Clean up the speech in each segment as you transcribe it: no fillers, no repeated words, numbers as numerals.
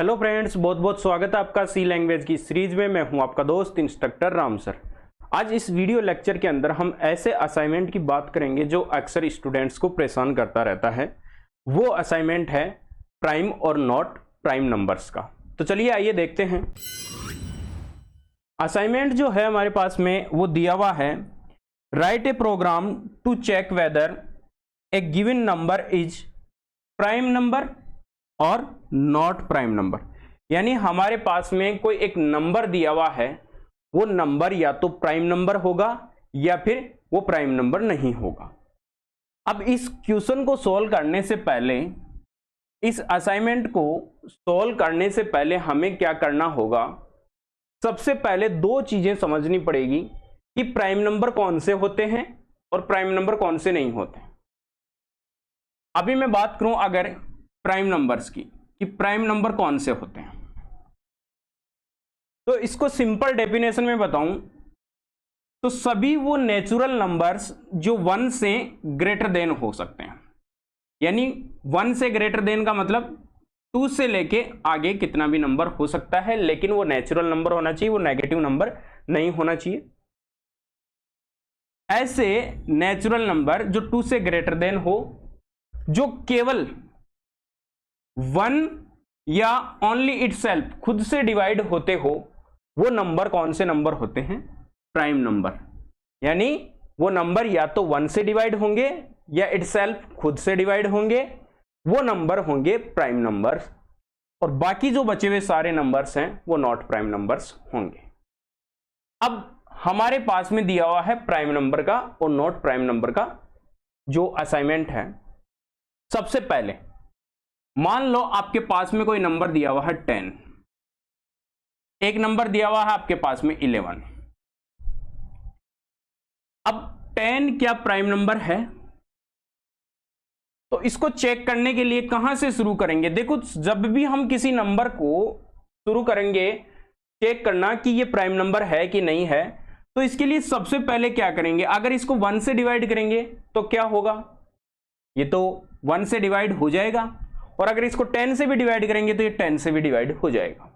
Hello friends, बहुत बहुत स्वागत है आपका सी लैंग्वेज की सीरीज में। मैं हूं आपका दोस्त इंस्ट्रक्टर राम सर। आज इस वीडियो लेक्चर के अंदर हम ऐसे असाइनमेंट की बात करेंगे जो अक्सर स्टूडेंट्स को परेशान करता रहता है। वो असाइनमेंट है प्राइम और नॉट प्राइम नंबर्स का। तो चलिए आइए देखते हैं। असाइनमेंट जो है हमारे पास में वो दिया हुआ है, write a program to check whether a given number is prime number और नॉट प्राइम नंबर। यानी हमारे पास में कोई एक नंबर दिया हुआ है, वो नंबर या तो प्राइम नंबर होगा या फिर वो प्राइम नंबर नहीं होगा। अब इस क्वेश्चन को सॉल्व करने से पहले, इस असाइनमेंट को सॉल्व करने से पहले हमें क्या करना होगा, सबसे पहले दो चीजें समझनी पड़ेगी कि प्राइम नंबर कौन से होते हैं और प्राइम नंबर कौन से नहीं होते। अभी मैं बात करूं अगर प्राइम नंबर्स की, कि प्राइम नंबर कौन से होते हैं, तो इसको सिंपल डेफिनेशन में बताऊं तो सभी वो नेचुरल नंबर्स जो 1 से ग्रेटर देन हो सकते हैं। यानी 1 से ग्रेटर देन का मतलब 2 से लेके आगे कितना भी नंबर हो सकता है, लेकिन वो नेचुरल नंबर होना चाहिए, वो नेगेटिव नंबर नहीं होना चाहिए। ऐसे नेचुरल नंबर जो 2 से ग्रेटर देन हो, जो केवल 1 या ओनली इटसेल्फ खुद से डिवाइड होते हो, वो नंबर कौन से नंबर होते हैं? Prime number. यानी वो नंबर या तो 1 से डिवाइड होंगे या इटसेल्फ खुद से डिवाइड होंगे, वो नंबर होंगे प्राइम नंबर्स। और बाकी जो बचे हुए सारे नंबर्स हैं वो नॉट प्राइम नंबर्स होंगे। अब हमारे पास में दिया हुआ है प्राइम नंबर का और नॉट प्राइम नंबर का जो असाइनमेंट है। सबसे पहले मान लो आपके पास में कोई नंबर दिया हुआ है 10, एक नंबर दिया हुआ है आपके पास में 11। अब 10 क्या प्राइम नंबर है? तो इसको चेक करने के लिए कहां से शुरू करेंगे? देखो, जब भी हम किसी नंबर को शुरू करेंगे चेक करना कि ये प्राइम नंबर है कि नहीं है, तो इसके लिए सबसे पहले क्या करेंगे, अगर इसको 1 से डिवाइड करेंगे तो क्या होगा, ये तो 1 से डिवाइड हो जाएगा। और अगर इसको 10 से भी डिवाइड करेंगे तो ये 10 से भी डिवाइड हो जाएगा।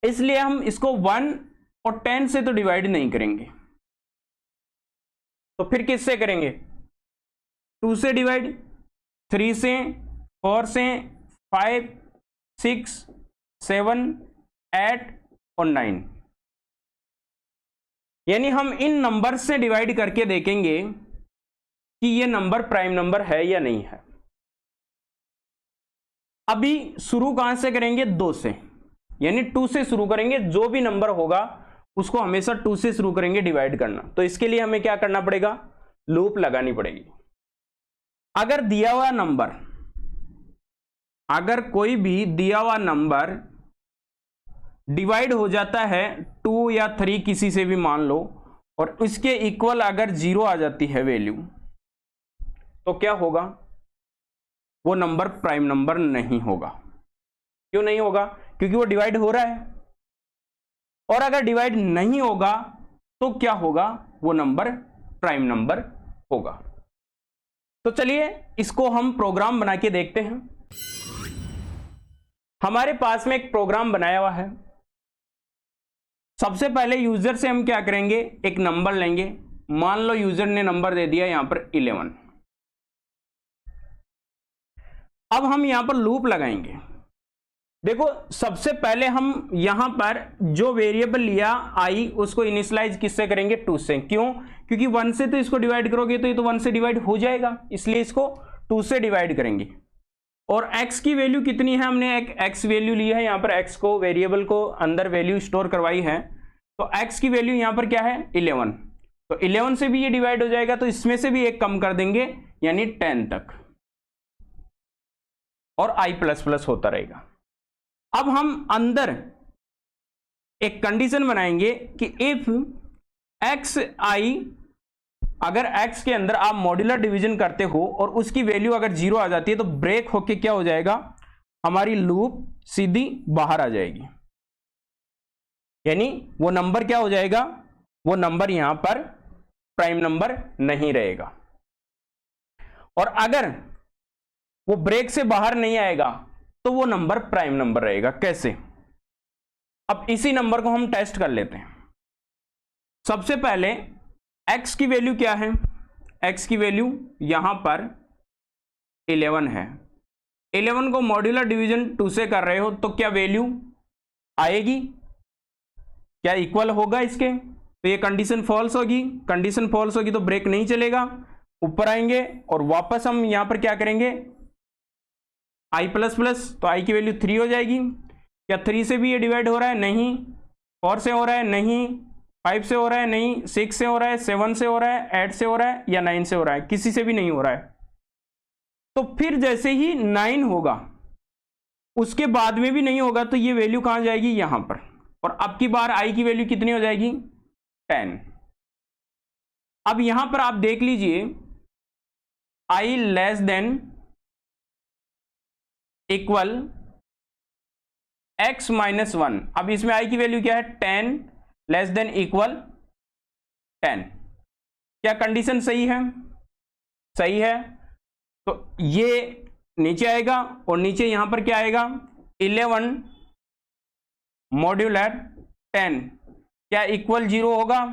इसलिए हम इसको 1 और 10 से तो डिवाइड नहीं करेंगे, तो फिर किससे करेंगे? 2 से डिवाइड, 3 से, 4 से, 5, 6, 7, 8 और 9। यानी हम इन नंबर से डिवाइड करके देखेंगे कि ये नंबर प्राइम नंबर है या नहीं है। अभी शुरू कहां से करेंगे? 2 से, यानी 2 से शुरू करेंगे। जो भी नंबर होगा उसको हमेशा 2 से शुरू करेंगे डिवाइड करना। तो इसके लिए हमें क्या करना पड़ेगा? लूप लगानी पड़ेगी। अगर दिया हुआ नंबर, अगर कोई भी दिया हुआ नंबर डिवाइड हो जाता है 2 या 3 किसी से भी मान लो, और उसके इक्वल अगर 0 आ जाती है वैल्यू, तो क्या होगा? वो नंबर प्राइम नंबर नहीं होगा। क्यों नहीं होगा? क्योंकि वो डिवाइड हो रहा है। और अगर डिवाइड नहीं होगा तो क्या होगा? वो नंबर प्राइम नंबर होगा। तो चलिए इसको हम प्रोग्राम बना के देखते हैं। हमारे पास में एक प्रोग्राम बनाया हुआ है। सबसे पहले यूजर से हम क्या करेंगे, एक नंबर लेंगे। मान लो यूजर ने नंबर दे दिया यहां पर 11। अब हम यहां पर लूप लगाएंगे। देखो, सबसे पहले हम यहां पर जो वेरिएबल लिया आई, उसको इनिशियलाइज किससे करेंगे? 2 से। क्यों? क्योंकि 1 से तो इसको डिवाइड करोगे तो ये तो 1 से डिवाइड हो जाएगा, इसलिए इसको 2 से डिवाइड करेंगे। और x की वैल्यू कितनी है? हमने एक x वैल्यू ली है, यहां पर x को, वेरिएबल को अंदर वैल्यू स्टोर करवाई है। तो x की वैल्यू यहां पर क्या है? 11। तो 11 से भी ये डिवाइड हो जाएगा, तो इसमें से भी एक कम कर देंगे, यानी 10 तक, और i++ होता रहेगा। अब हम अंदर एक कंडीशन बनाएंगे कि इफ xi, अगर x के अंदर आप मॉड्यूलर डिवीजन करते हो और उसकी वैल्यू अगर 0 आ जाती है तो ब्रेक होके क्या हो जाएगा, हमारी लूप सीधी बाहर आ जाएगी। यानी वो नंबर क्या हो जाएगा? वो नंबर यहां पर प्राइम नंबर नहीं रहेगा। और अगर वो ब्रेक से बाहर नहीं आएगा तो वो नंबर प्राइम नंबर रहेगा। कैसे? अब इसी नंबर को हम टेस्ट कर लेते हैं। सबसे पहले x की वैल्यू क्या है? x की वैल्यू यहां पर 11 है। 11 को मॉड्यूलर डिवीजन 2 से कर रहे हो तो क्या वैल्यू आएगी? क्या इक्वल होगा इसके? तो ये कंडीशन फॉल्स होगी। कंडीशन फॉल्स होगी तो ब्रेक नहीं चलेगा, ऊपर आएंगे और वापस हम यहां पर क्या करेंगे, i प्लस प्लस, तो i की वैल्यू 3 हो जाएगी। क्या 3 से भी ये डिवाइड हो रहा है? नहीं। 4 से हो रहा है? नहीं। 5 से हो रहा है? नहीं। 6 से हो रहा है? 7 से हो रहा है? 8 से हो रहा है? या 9 से हो रहा है? किसी से भी नहीं हो रहा है। तो फिर जैसे ही 9 होगा उसके बाद में भी नहीं होगा तो ये वैल्यू कहां जाएगी? यहां पर। और अब की बार i की वैल्यू कितनी हो जाएगी? 10। अब यहां पर आप देख लीजिए i less than equal x minus 1। अब इसमें i की वैल्यू क्या है? 10 लेस देन इक्वल 10। क्या कंडीशन सही है? सही है। तो ये नीचे आएगा और नीचे यहां पर क्या आएगा? 11 मॉड्यूलर 10 क्या इक्वल 0 होगा?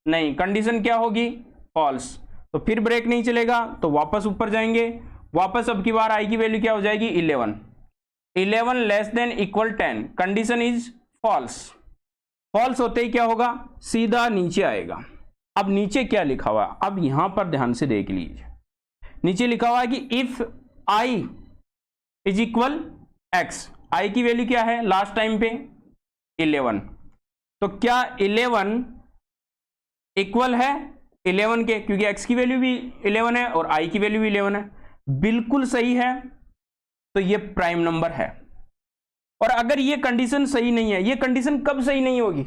नहीं। कंडीशन क्या होगी? फॉल्स। तो फिर ब्रेक नहीं चलेगा तो वापस ऊपर जाएंगे। वापस अब की बार i की वैल्यू क्या हो जाएगी? 11। 11 less than equal 10, condition is false. False होते ही क्या होगा? सीधा नीचे आएगा। अब नीचे क्या लिखा हुआ है? अब यहां पर ध्यान से देख लीजिए। नीचे लिखा हुआ है कि if i is equal x, i की वैल्यू क्या है लास्ट टाइम पे? 11। तो क्या 11 इक्वल है 11 के? क्योंकि x की वैल्यू भी 11 है और i की वैल्यू भी 11 है। बिल्कुल सही है। तो ये प्राइम नंबर है। और अगर ये कंडीशन सही नहीं है, ये कंडीशन कब सही नहीं होगी?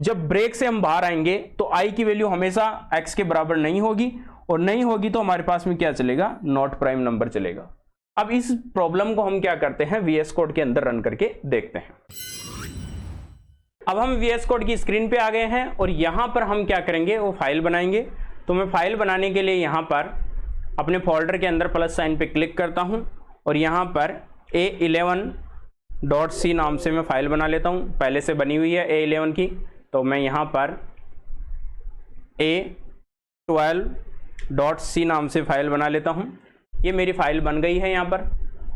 जब ब्रेक से हम बाहर आएंगे तो i की वैल्यू हमेशा x के बराबर नहीं होगी, और नहीं होगी तो हमारे पास में क्या चलेगा? नॉट प्राइम नंबर चलेगा। अब इस प्रॉब्लम को हम क्या करते हैं? VS कोड के अंदर रन करके देखते हैं। अब हम VS कोड की स्क्रीन पे आ गए हैं और यहां पर हम क्या करेंगे? वो फाइल बनाएंगे। तो मैं फाइल बनाने के लिए यहां पर अपने फोल्डर के अंदर प्लस साइन पे क्लिक करता हूं और यहां पर A11.c नाम से मैं फाइल बना लेता हूं। पहले से बनी हुई है A11 की, तो मैं यहां पर A12.c नाम से फाइल बना लेता हूं। ये मेरी फाइल बन गई है यहां पर।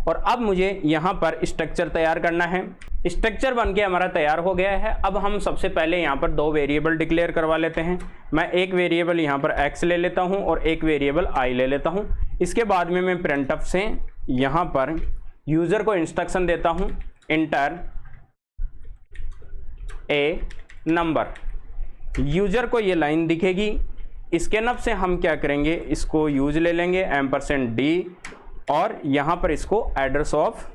और अब मुझे यहां पर स्ट्रक्चर तैयार करना है। स्ट्रक्चर बन के हमारा तैयार हो गया है। अब हम सबसे पहले यहां पर 2 वेरिएबल डिक्लेयर करवा लेते हैं। मैं एक वेरिएबल यहां पर x ले लेता हूं और एक वेरिएबल i ले लेता हूं। इसके बाद में मैं प्रिंटफ से यहां पर यूजर को इंस्ट्रक्शन देता हूं, इंटर ए नंबर। यूजर को ये लाइन दिखेगी। इसके नब से हम क्या करेंगे? इसको यूज ले लेंगे %d और यहां पर इसको एड्रेस ऑफ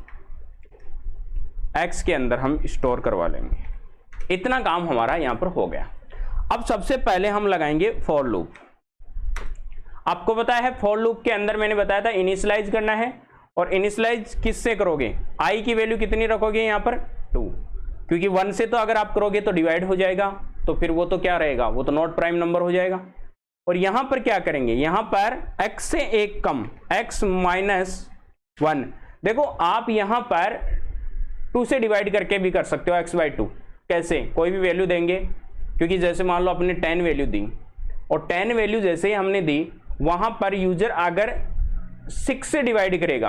x के अंदर हम स्टोर करवा लेंगे। इतना काम हमारा यहां पर हो गया। अब सबसे पहले हम लगाएंगे फॉर लूप। आपको पता है फॉर लूप के अंदर मैंने बताया था इनिशियलाइज करना है, और इनिशियलाइज किससे करोगे? i की वैल्यू कितनी रखोगे यहां पर? 2, क्योंकि 1 से तो अगर आप करोगे तो डिवाइड हो जाएगा, तो फिर वो तो क्या रहेगा? वो तो नॉट प्राइम नंबर हो जाएगा। और यहां पर क्या करेंगे? यहां पर x से एक कम, x माइनस 1। देखो आप यहां पर 2 से डिवाइड करके भी कर सकते हो x/2। कैसे? कोई भी वैल्यू देंगे, क्योंकि जैसे मान लो अपने 10 वैल्यू दी और 10 वैल्यू जैसे ही हमने दी वहां पर यूजर अगर 6 से डिवाइड करेगा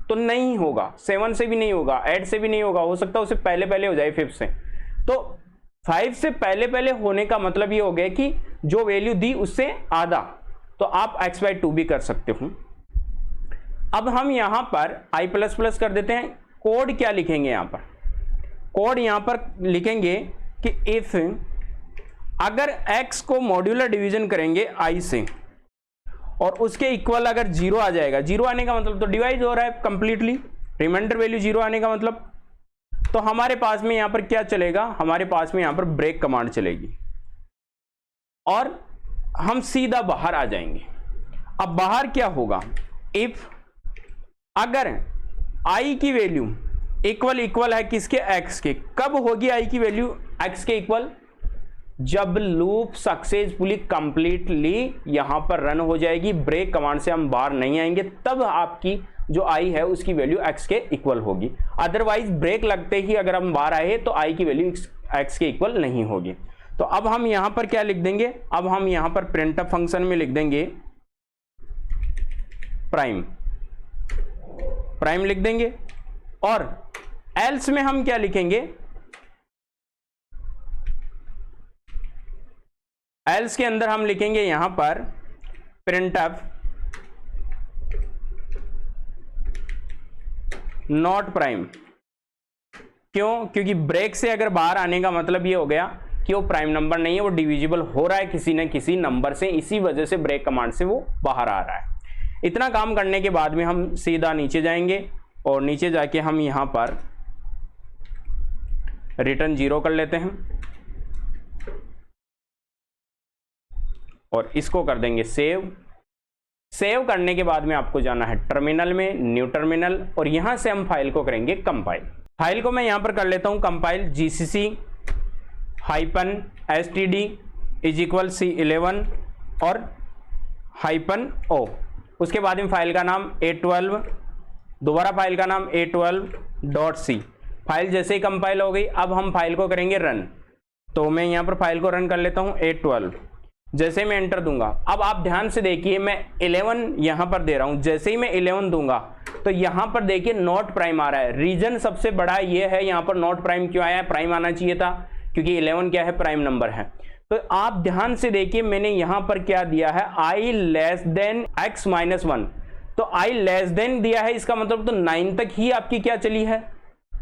तो नहीं होगा, 7 से भी नहीं होगा, 8 से भी नहीं होगा, हो सकता है उससे पहले पहले हो जाए 5 से। तो 5 से पहले पहले होने का मतलब ये हो गया कि जो वैल्यू दी उससे आधा, तो आप x/2 भी कर सकते हो। अब हम यहां पर i++ कर देते हैं। कोड क्या लिखेंगे? यहां पर कोड यहां पर लिखेंगे कि इफ अगर x को मॉड्यूलर डिवीजन करेंगे i से और उसके इक्वल अगर 0 आ जाएगा, 0 आने का मतलब तो डिवाइड हो रहा है कंप्लीटली, रिमाइंडर वैल्यू 0 आने का मतलब, तो हमारे पास में यहां पर क्या चलेगा? हमारे पास में यहां पर ब्रेक कमांड चलेगी और हम सीधा बाहर आ जाएंगे। अब बाहर क्या होगा? इफ अगर i की वैल्यू इक्वल है किसके? x के। कब होगी i की वैल्यू x के इक्वल? जब लूप सक्सेसफुली कंप्लीटली यहां पर रन हो जाएगी, ब्रेक कमांड से हम बाहर नहीं आएंगे, तब आपकी जो आई है उसकी वैल्यू एक्स के इक्वल होगी। अदरवाइज ब्रेक लगते ही अगर हम बाहर आए तो आई की वैल्यू एक्स के इक्वल नहीं होगी। तो अब हम यहां पर क्या लिख देंगे, अब हम यहां पर प्रिंटफ फंक्शन में लिख देंगे प्राइम, प्राइम लिख देंगे। और एल्स में हम क्या लिखेंगे, एल्स के अंदर हम लिखेंगे यहां पर प्रिंटफ नॉट प्राइम। क्यों? क्योंकि ब्रेक से अगर बाहर आने का मतलब ये हो गया कि वो प्राइम नंबर नहीं है, वो डिविजिबल हो रहा है किसी न किसी नंबर से, इसी वजह से ब्रेक कमांड से वो बाहर आ रहा है। इतना काम करने के बाद में हम सीधा नीचे जाएंगे और नीचे जाके हम यहां पर रिटर्न 0 कर लेते हैं और इसको कर देंगे सेव। सेव करने के बाद में आपको जाना है टर्मिनल में, न्यू टर्मिनल, और यहां से हम फाइल को करेंगे कंपाइल। फाइल को मैं यहां पर कर लेता हूं कंपाइल, gcc-std C11 और -o। उसके बाद में फाइल का नाम A12, दोबारा फाइल का नाम A12.c। फाइल जैसे ही कंपाइल हो गई, अब हम फाइल को करेंगे रन। तो मैं यहां पर फाइल को रन कर लेता हूं A12। जैसे मैं एंटर दूंगा, अब आप ध्यान से देखिए मैं 11 यहां पर दे रहा हूं, जैसे ही मैं 11 दूंगा तो यहां पर देखिए नॉट प्राइम आ रहा है। रीजन सबसे बड़ा ये है, यहां पर नॉट प्राइम क्यों आया है, प्राइम आना चाहिए था क्योंकि 11 क्या है, प्राइम नंबर है। तो आप ध्यान से देखिए मैंने यहां पर क्या दिया है, i less than x minus 1। तो i लेस देन दिया है, इसका मतलब तो 9 तक ही आपकी क्या चली है,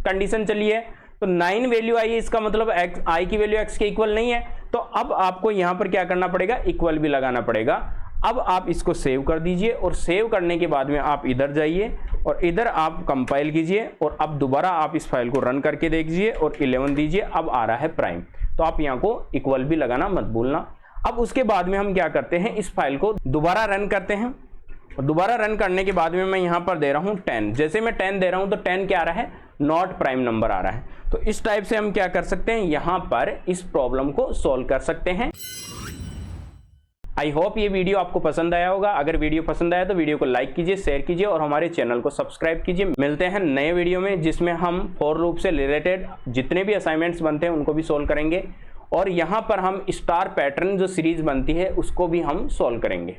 कंडीशन चली है। तो 9 वैल्यू आई है, इसका मतलब i की वैल्यू x के इक्वल नहीं है। तो अब आपको यहां पर क्या करना पड़ेगा, इक्वल भी लगाना पड़ेगा। अब आप इसको सेव कर दीजिए और सेव करने के बाद में आप इधर जाइए और इधर आप कंपाइल कीजिए और अब दोबारा आप इस फाइल को रन करके देखिए और 11 दीजिए, अब आ रहा है प्राइम। तो आप यहाँ को इक्वल भी लगाना मत भूलना। अब उसके बाद में हम क्या करते हैं, इस फाइल को दोबारा रन करते हैं और दोबारा रन करने के बाद में मैं यहाँ पर दे रहा हूँ 10। जैसे मैं 10 दे रहा हूँ तो 10 क्या आ रहा है, नॉट प्राइम नंबर आ रहा है। तो इस टाइप से हम क्या कर सकते हैं, यहाँ पर इस प्रॉब्लम को सॉल्व कर सकते हैं। आई होप ये वीडियो आपको पसंद आया होगा। अगर वीडियो पसंद आया तो वीडियो को लाइक कीजिए, शेयर कीजिए और हमारे चैनल को सब्सक्राइब कीजिए। मिलते हैं नए वीडियो में जिसमें हम फॉर लूप से रिलेटेड जितने भी असाइनमेंट्स बनते हैं उनको भी सोल्व करेंगे और यहाँ पर हम स्टार पैटर्न जो सीरीज बनती है उसको भी हम सोल्व करेंगे।